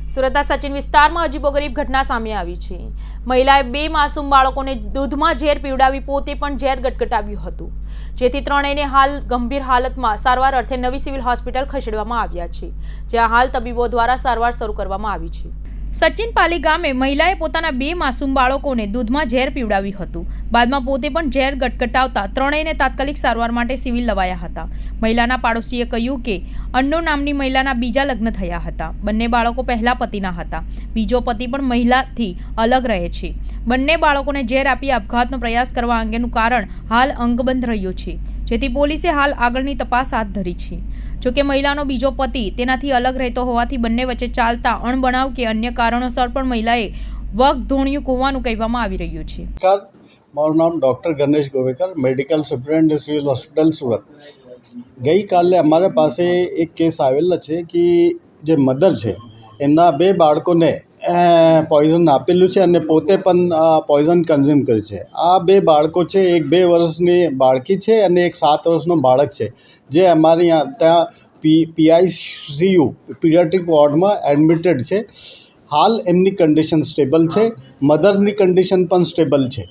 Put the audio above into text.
સુરતના સચિન વિસ્તારમાં અજીબોગરીબ ઘટના સામે આવી છે। મહિલાએ 2 માસૂમ બાળકોને દૂધમાં ઝેર પીવડાવી પોતે પણ ઝેર ગટગટાવ્યું હતું, જેથી ત્રણેયને હાલ ગંભીર હાલતમાં સારવાર અર્થે નવી સિવિલ હોસ્પિટલ ખસેડવામાં આવ્યા છે, જ્યાં હાલ તબીબો દ્વારા સારવાર શરૂ કરવામાં આવી છે। સચિન પાલી ગામે મહિલાએ પોતાના 2 માસૂમ બાળકોને દૂધમાં ઝેર પીવડાવ્યું હતું, બાદમાં પોતે પણ ઝેર ગટગટાવતા ત્રણેયને તાત્કાલિક સારવાર માટે સિવિલ લવાયા હતા। મહિલાના પાડોશીએ કહ્યું કે અન્નો નામની મહિલાના બીજા લગ્ન થયા હતા। બંને બાળકો પહેલા પતિના હતા, બીજો પતિ પણ મહિલાથી અલગ રહે છે। બંને બાળકોને ઝેર આપી આપઘાતનો પ્રયાસ કરવા અંગેનું કારણ હાલ અંગબંધ રહ્યું છે, જેથી પોલીસે હાલ આગળની તપાસ હાથ ધરી છે। જોકે મહિલાનો બીજો પતિ તેનાથી અલગ રહેતો હોવાથી બંને વચ્ચે ચાલતા અણબનાવ કે અન્ય કારણોસર પણ મહિલાએ વગ ધોણ્યું હોવાનું કહેવામાં આવી રહ્યું છે। મારું નામ doctor Ganesh Govekar, medical superintendent civil hospital Surat. ગઈકાલે અમારા પાસે એક કેસ આવેલો છે કે જે મધર છે એમના 2 બાળકોને પોઈઝન આપેલું છે અને પોતે પણ પોઈઝન કન્ઝ્યુમ કર્યું છે। આ 2 બાળકો છે, એક 2 વર્ષની બાળકી છે અને એક 7 વર્ષનો બાળક છે, જે અમારે ત્યાં PICU પીડિયાટ્રિક વોર્ડમાં એડમિટેડ છે। હાલ એમની કન્ડિશન સ્ટેબલ છે, મધરની કન્ડિશન પણ સ્ટેબલ છે।